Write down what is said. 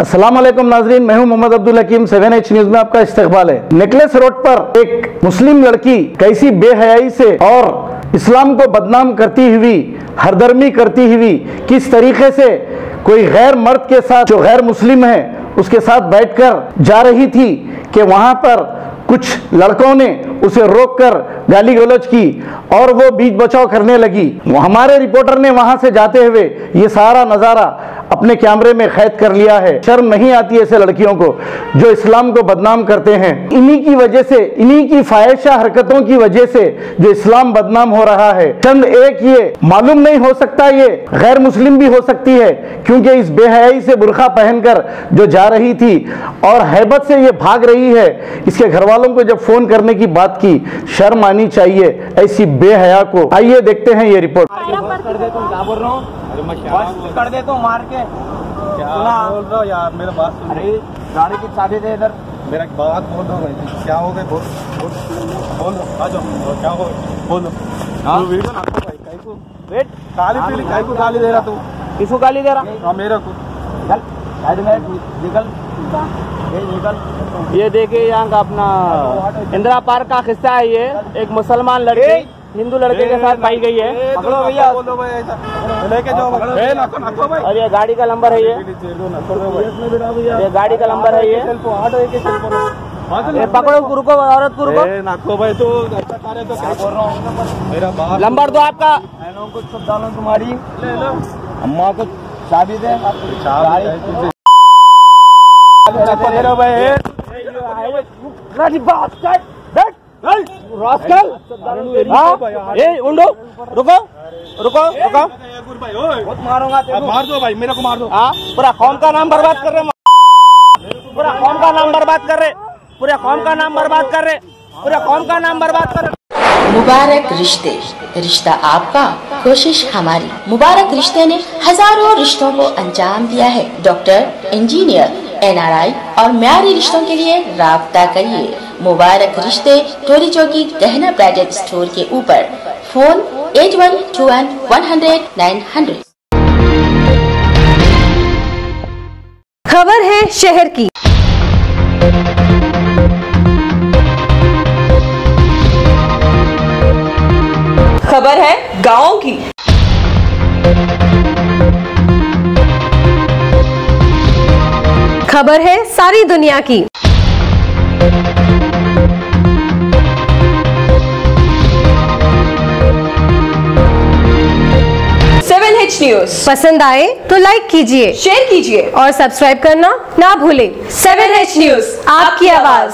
अस्सलाम वालेकुम नाजरीन, मैं हूं मोहम्मद अब्दुल हकीम। 7H न्यूज में आपका इस्तकबाल है। नेकलेस रोड पर एक मुस्लिम लड़की कैसी बेहयाई से और इस्लाम को बदनाम करती हुई, हरदर्मी करती हुई, किस तरीके से कोई गैर मर्द के साथ जो गैर मुस्लिम है उसके साथ बैठकर जा रही थी कि वहां पर कुछ लड़कों ने उसे रोककर गाली गलौज की और वो बीच बचाव करने लगी। हमारे रिपोर्टर ने वहां से जाते हुए ये सारा नज़ारा अपने कैमरे में कैद कर लिया है। शर्म नहीं आती ऐसे लड़कियों को जो इस्लाम को बदनाम करते हैं। इन्हीं की वजह से, इन्हीं की फाहिशा हरकतों की वजह से जो इस्लाम बदनाम हो रहा है। चंद एक ये मालूम नहीं हो सकता, ये गैर मुस्लिम भी हो सकती है, क्योंकि इस बेहयाई से बुर्का पहनकर जो जा रही थी और हैबत से ये भाग रही है। इसके घर वालों को जब फोन करने की बात की, शर्म आनी चाहिए ऐसी बेहया को। आइए देखते हैं ये रिपोर्ट। कर दे तो मार के क्या बोल रहा हो यार, मेरा बात सुन। अरे गाड़ी की चाबी दे इधर। मेरा बात बोल रहा हूँ, क्या हो गया? बोल आ जाओ, क्या हो बोलो। हाँ वीडियो ना भाई, काई को वेट गाली पीली, काई को गाली दे रहा तू? किसको गाली दे रहा? हाँ मेरा को। चल साइड में निकल, निकल। ये देखिए यहाँ का अपना इंदिरा पार्क का हिस्सा है। ये एक मुसलमान लड़की हिंदू लड़के के साथ पाई गई है। पकड़ो भैया, लेके जाओ। और ये गाड़ी का नंबर है, ये गाड़ी का नंबर है। ये पकड़ो, रुको औरत को, रुको नाको भाई। तो अच्छा कार्य तो क्या बोल रहा हूँ, मेरा बात नंबर दो आपका। कुछ सब डालो तुम्हारी, अम्मा को चाबी दे। रुको रुको रुको, मारूंगा, मार दो भाई, मेरे को मार दो। पूरा कौम का नाम बर्बाद कर रहे, पूरा कौम का नाम बर्बाद कर रहे, पूरा कौम का नाम बर्बाद कर रहे, पूरा कौम का नाम बर्बाद कर रहे। मुबारक रिश्ते, रिश्ता आपका, कोशिश हमारी। मुबारक रिश्ते ने हजारों रिश्तों को अंजाम दिया है। डॉक्टर, इंजीनियर, NRI और म्यारी रिश्तों के लिए राब्ता करिए। मुबारक रिश्ते, टोली चौकी, गहना ब्राइडल स्टोर के ऊपर। फोन 8121100900। खबर है शहर की। खबर है गाँव की। खबर है सारी दुनिया की। न्यूज पसंद आए तो लाइक कीजिए, शेयर कीजिए और सब्सक्राइब करना ना भूलें। 7H न्यूज, आपकी आवाज।